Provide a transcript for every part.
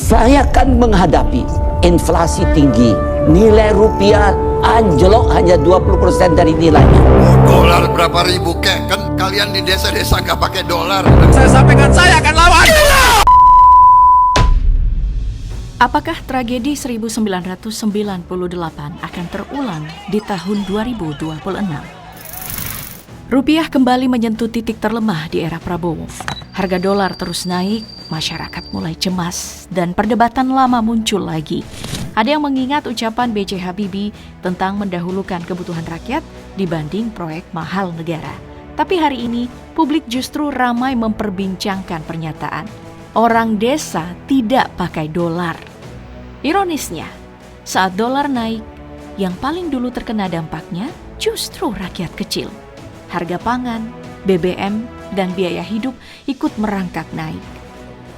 Saya kan menghadapi inflasi tinggi, nilai rupiah anjlok hanya 20% dari nilainya. Dolar berapa ribu kek? Kan kalian di desa-desa nggak pakai dolar. Saya sampaikan saya akan lawan. Apakah tragedi 1998 akan terulang di tahun 2026? Rupiah kembali menyentuh titik terlemah di era Prabowo. Harga dolar terus naik, masyarakat mulai cemas, dan perdebatan lama muncul lagi. Ada yang mengingat ucapan B.J. Habibie tentang mendahulukan kebutuhan rakyat dibanding proyek mahal negara. Tapi hari ini, publik justru ramai memperbincangkan pernyataan orang desa tidak pakai dolar. Ironisnya, saat dolar naik, yang paling dulu terkena dampaknya justru rakyat kecil. Harga pangan, BBM, dan biaya hidup ikut merangkak naik.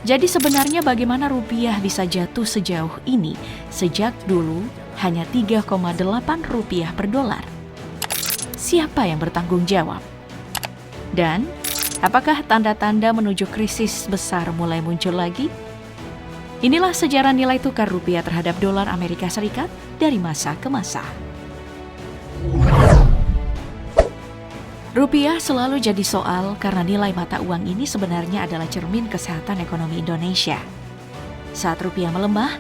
Jadi sebenarnya bagaimana rupiah bisa jatuh sejauh ini sejak dulu hanya 3,8 rupiah per dolar? Siapa yang bertanggung jawab? Dan apakah tanda-tanda menuju krisis besar mulai muncul lagi? Inilah sejarah nilai tukar rupiah terhadap dolar Amerika Serikat dari masa ke masa. Rupiah selalu jadi soal karena nilai mata uang ini sebenarnya adalah cermin kesehatan ekonomi Indonesia. Saat rupiah melemah,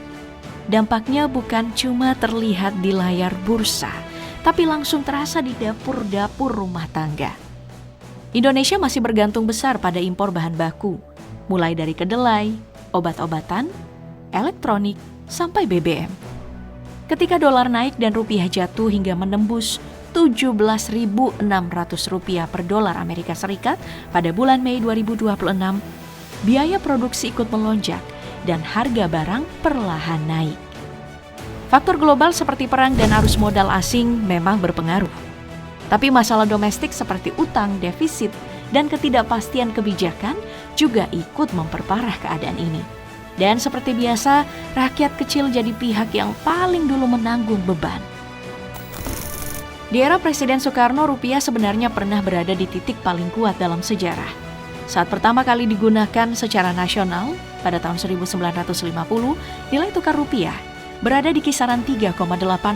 dampaknya bukan cuma terlihat di layar bursa, tapi langsung terasa di dapur-dapur rumah tangga. Indonesia masih bergantung besar pada impor bahan baku, mulai dari kedelai, obat-obatan, elektronik, sampai BBM. Ketika dolar naik dan rupiah jatuh hingga menembus Rp17.600 per dolar Amerika Serikat pada bulan Mei 2026, biaya produksi ikut melonjak dan harga barang perlahan naik. Faktor global seperti perang dan arus modal asing memang berpengaruh. Tapi masalah domestik seperti utang, defisit, dan ketidakpastian kebijakan juga ikut memperparah keadaan ini. Dan seperti biasa, rakyat kecil jadi pihak yang paling dulu menanggung beban. Di era Presiden Soekarno, rupiah sebenarnya pernah berada di titik paling kuat dalam sejarah. Saat pertama kali digunakan secara nasional pada tahun 1950, nilai tukar rupiah berada di kisaran 3,8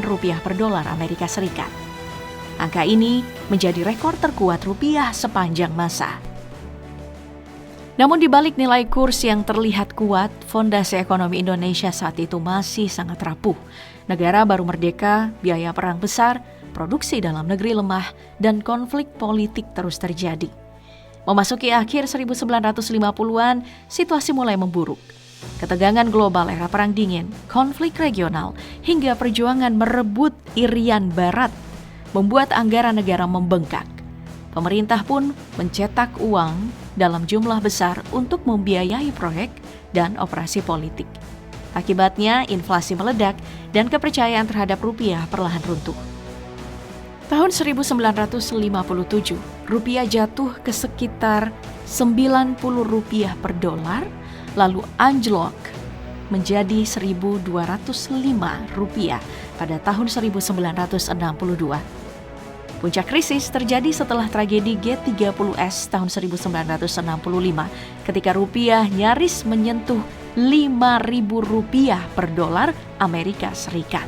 rupiah per dolar Amerika Serikat. Angka ini menjadi rekor terkuat rupiah sepanjang masa. Namun di balik nilai kurs yang terlihat kuat, fondasi ekonomi Indonesia saat itu masih sangat rapuh. Negara baru merdeka, biaya perang besar, produksi dalam negeri lemah, dan konflik politik terus terjadi. Memasuki akhir 1950-an, situasi mulai memburuk. Ketegangan global era Perang Dingin, konflik regional, hingga perjuangan merebut Irian Barat membuat anggaran negara membengkak. Pemerintah pun mencetak uang dalam jumlah besar untuk membiayai proyek dan operasi politik. Akibatnya, inflasi meledak dan kepercayaan terhadap rupiah perlahan runtuh. Tahun 1957, rupiah jatuh ke sekitar Rp90 per dolar, lalu anjlok menjadi Rp1.205 pada tahun 1962. Puncak krisis terjadi setelah tragedi G30S tahun 1965, ketika rupiah nyaris menyentuh Rp5.000 per dolar Amerika Serikat.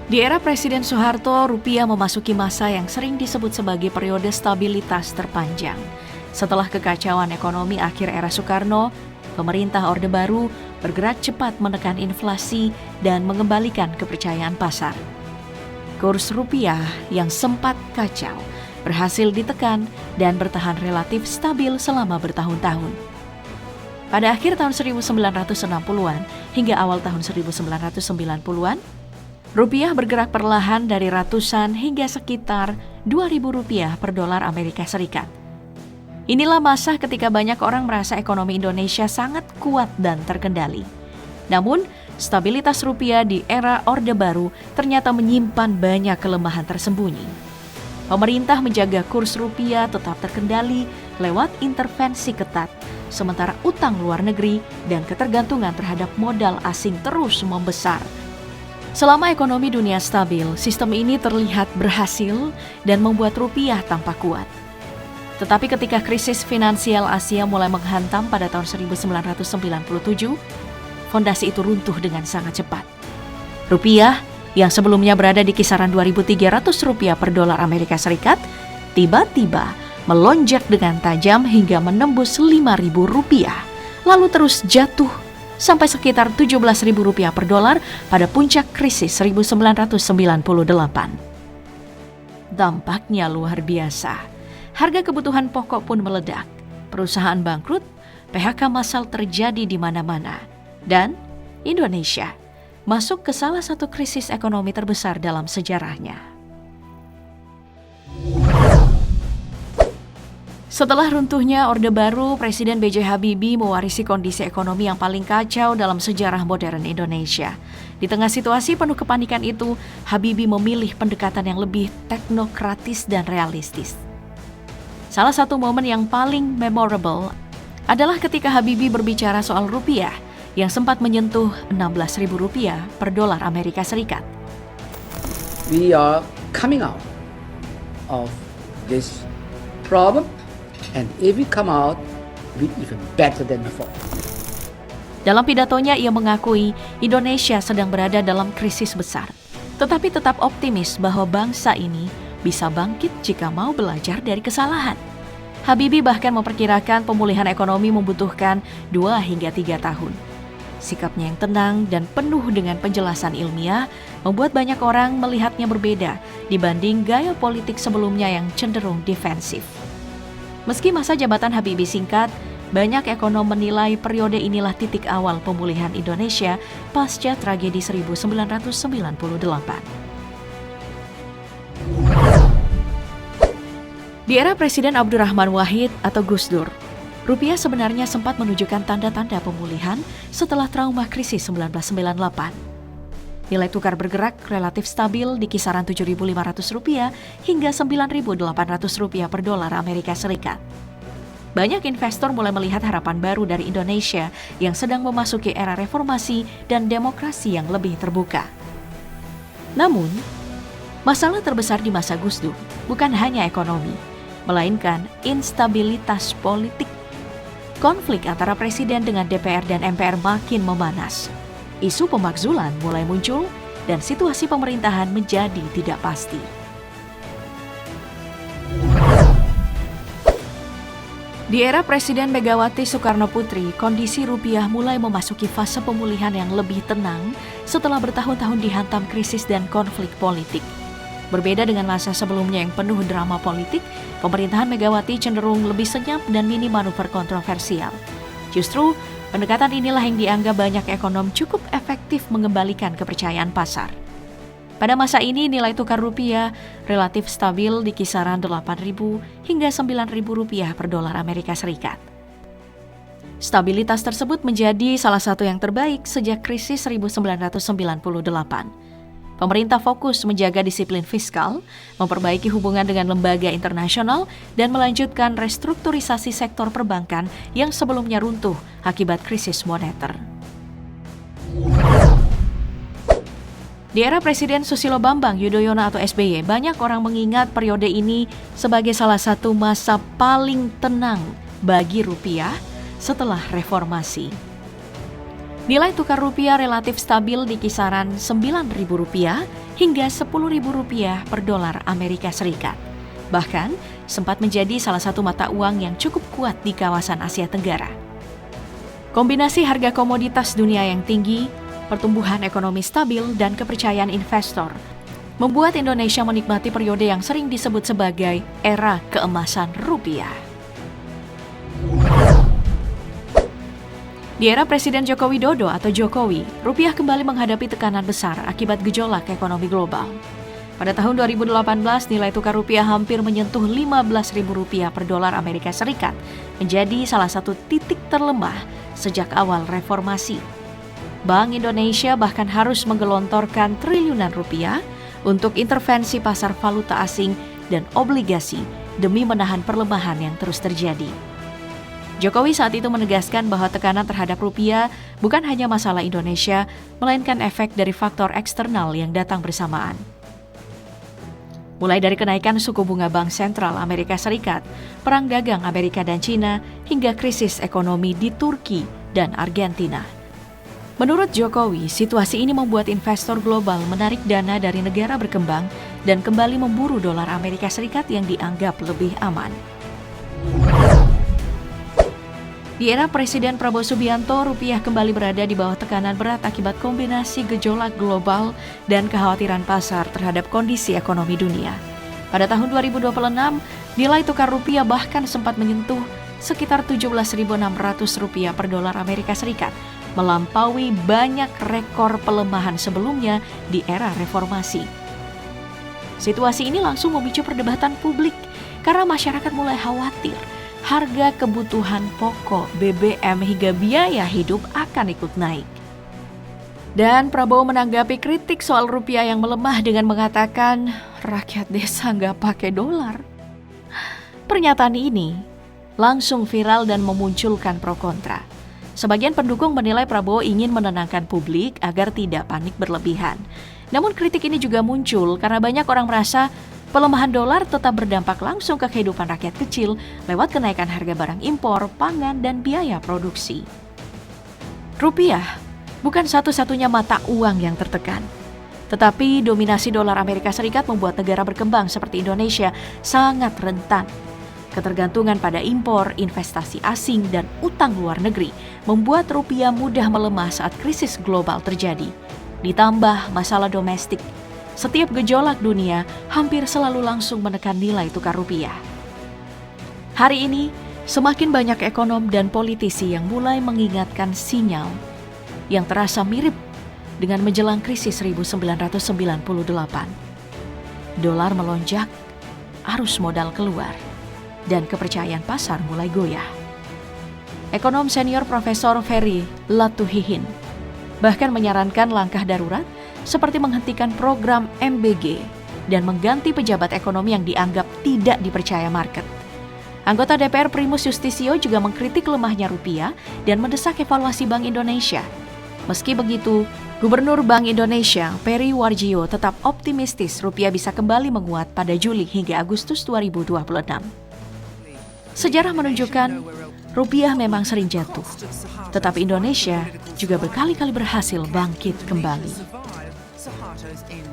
Di era Presiden Soeharto, rupiah memasuki masa yang sering disebut sebagai periode stabilitas terpanjang. Setelah kekacauan ekonomi akhir era Soekarno, pemerintah Orde Baru bergerak cepat menekan inflasi dan mengembalikan kepercayaan pasar. Kurs rupiah yang sempat kacau berhasil ditekan dan bertahan relatif stabil selama bertahun-tahun. Pada akhir tahun 1960-an hingga awal tahun 1990-an, rupiah bergerak perlahan dari ratusan hingga sekitar Rp2.000 per dolar Amerika Serikat. Inilah masa ketika banyak orang merasa ekonomi Indonesia sangat kuat dan terkendali. Namun, stabilitas rupiah di era Orde Baru ternyata menyimpan banyak kelemahan tersembunyi. Pemerintah menjaga kurs rupiah tetap terkendali lewat intervensi ketat, sementara utang luar negeri dan ketergantungan terhadap modal asing terus membesar. Selama ekonomi dunia stabil, sistem ini terlihat berhasil dan membuat rupiah tampak kuat. Tetapi ketika krisis finansial Asia mulai menghantam pada tahun 1997, fondasi itu runtuh dengan sangat cepat. Rupiah yang sebelumnya berada di kisaran 2.300 rupiah per dolar Amerika Serikat, tiba-tiba melonjak dengan tajam hingga menembus 5.000 rupiah, lalu terus jatuh sampai sekitar 17.000 rupiah per dolar pada puncak krisis 1998. Dampaknya luar biasa. Harga kebutuhan pokok pun meledak, perusahaan bangkrut, PHK massal terjadi di mana-mana, dan Indonesia masuk ke salah satu krisis ekonomi terbesar dalam sejarahnya. Setelah runtuhnya Orde Baru, Presiden B.J. Habibie mewarisi kondisi ekonomi yang paling kacau dalam sejarah modern Indonesia. Di tengah situasi penuh kepanikan itu, Habibie memilih pendekatan yang lebih teknokratis dan realistis. Salah satu momen yang paling memorable adalah ketika Habibie berbicara soal rupiah yang sempat menyentuh 16.000 rupiah per dolar Amerika Serikat. We are coming out of this problem, and if we come out, we even better than before. Dalam pidatonya ia mengakui Indonesia sedang berada dalam krisis besar, tetapi tetap optimis bahwa bangsa ini bisa bangkit jika mau belajar dari kesalahan. Habibie bahkan memperkirakan pemulihan ekonomi membutuhkan 2 hingga 3 tahun. Sikapnya yang tenang dan penuh dengan penjelasan ilmiah membuat banyak orang melihatnya berbeda dibanding gaya politik sebelumnya yang cenderung defensif. Meski masa jabatan Habibie singkat, banyak ekonom menilai periode inilah titik awal pemulihan Indonesia pasca tragedi 1998. Di era Presiden Abdurrahman Wahid atau Gus Dur, rupiah sebenarnya sempat menunjukkan tanda-tanda pemulihan setelah trauma krisis 1998. Nilai tukar bergerak relatif stabil di kisaran Rp7.500 hingga Rp9.800 per dolar Amerika Serikat. Banyak investor mulai melihat harapan baru dari Indonesia yang sedang memasuki era reformasi dan demokrasi yang lebih terbuka. Namun, masalah terbesar di masa Gus Dur bukan hanya ekonomi, melainkan instabilitas politik. Konflik antara presiden dengan DPR dan MPR makin memanas. Isu pemakzulan mulai muncul dan situasi pemerintahan menjadi tidak pasti. Di era Presiden Megawati Soekarno Putri, kondisi rupiah mulai memasuki fase pemulihan yang lebih tenang setelah bertahun-tahun dihantam krisis dan konflik politik. Berbeda dengan masa sebelumnya yang penuh drama politik, pemerintahan Megawati cenderung lebih senyap dan minim manuver kontroversial. Justru, pendekatan inilah yang dianggap banyak ekonom cukup efektif mengembalikan kepercayaan pasar. Pada masa ini, nilai tukar rupiah relatif stabil di kisaran Rp8.000 hingga Rp9.000 per dolar Amerika Serikat. Stabilitas tersebut menjadi salah satu yang terbaik sejak krisis 1998. Pemerintah fokus menjaga disiplin fiskal, memperbaiki hubungan dengan lembaga internasional, dan melanjutkan restrukturisasi sektor perbankan yang sebelumnya runtuh akibat krisis moneter. Di era Presiden Susilo Bambang Yudhoyono atau SBY, banyak orang mengingat periode ini sebagai salah satu masa paling tenang bagi rupiah setelah reformasi. Nilai tukar rupiah relatif stabil di kisaran Rp9.000 hingga Rp10.000 per dolar Amerika Serikat. Bahkan, sempat menjadi salah satu mata uang yang cukup kuat di kawasan Asia Tenggara. Kombinasi harga komoditas dunia yang tinggi, pertumbuhan ekonomi stabil, dan kepercayaan investor membuat Indonesia menikmati periode yang sering disebut sebagai era keemasan rupiah. Di era Presiden Joko Widodo atau Jokowi, rupiah kembali menghadapi tekanan besar akibat gejolak ekonomi global. Pada tahun 2018, nilai tukar rupiah hampir menyentuh Rp15.000 per dolar Amerika Serikat, menjadi salah satu titik terlemah sejak awal reformasi. Bank Indonesia bahkan harus menggelontorkan triliunan rupiah untuk intervensi pasar valuta asing dan obligasi demi menahan perlemahan yang terus terjadi. Jokowi saat itu menegaskan bahwa tekanan terhadap rupiah bukan hanya masalah Indonesia, melainkan efek dari faktor eksternal yang datang bersamaan. Mulai dari kenaikan suku bunga Bank Sentral Amerika Serikat, perang dagang Amerika dan Cina, hingga krisis ekonomi di Turki dan Argentina. Menurut Jokowi, situasi ini membuat investor global menarik dana dari negara berkembang dan kembali memburu dolar Amerika Serikat yang dianggap lebih aman. Di era Presiden Prabowo Subianto, rupiah kembali berada di bawah tekanan berat akibat kombinasi gejolak global dan kekhawatiran pasar terhadap kondisi ekonomi dunia. Pada tahun 2026, nilai tukar rupiah bahkan sempat menyentuh sekitar Rp17.600 per dolar Amerika Serikat, melampaui banyak rekor pelemahan sebelumnya di era reformasi. Situasi ini langsung memicu perdebatan publik karena masyarakat mulai khawatir harga kebutuhan pokok, BBM hingga biaya hidup akan ikut naik. Dan Prabowo menanggapi kritik soal rupiah yang melemah dengan mengatakan, rakyat desa nggak pakai dolar. Pernyataan ini langsung viral dan memunculkan pro kontra. Sebagian pendukung menilai Prabowo ingin menenangkan publik agar tidak panik berlebihan. Namun kritik ini juga muncul karena banyak orang merasa pelemahan dolar tetap berdampak langsung ke kehidupan rakyat kecil lewat kenaikan harga barang impor, pangan, dan biaya produksi. Rupiah bukan satu-satunya mata uang yang tertekan. Tetapi dominasi dolar Amerika Serikat membuat negara berkembang seperti Indonesia sangat rentan. Ketergantungan pada impor, investasi asing, dan utang luar negeri membuat rupiah mudah melemah saat krisis global terjadi. Ditambah masalah domestik, setiap gejolak dunia hampir selalu langsung menekan nilai tukar rupiah. Hari ini, semakin banyak ekonom dan politisi yang mulai mengingatkan sinyal yang terasa mirip dengan menjelang krisis 1998. Dolar melonjak, arus modal keluar, dan kepercayaan pasar mulai goyah. Ekonom senior Profesor Ferry Latuhihin bahkan menyarankan langkah darurat seperti menghentikan program MBG dan mengganti pejabat ekonomi yang dianggap tidak dipercaya market. Anggota DPR Primus Yustisio juga mengkritik lemahnya rupiah dan mendesak evaluasi Bank Indonesia. Meski begitu, Gubernur Bank Indonesia Peri Warjio tetap optimistis rupiah bisa kembali menguat pada Juli hingga Agustus 2026. Sejarah menunjukkan rupiah memang sering jatuh, tetapi Indonesia juga berkali-kali berhasil bangkit kembali. Suharto's in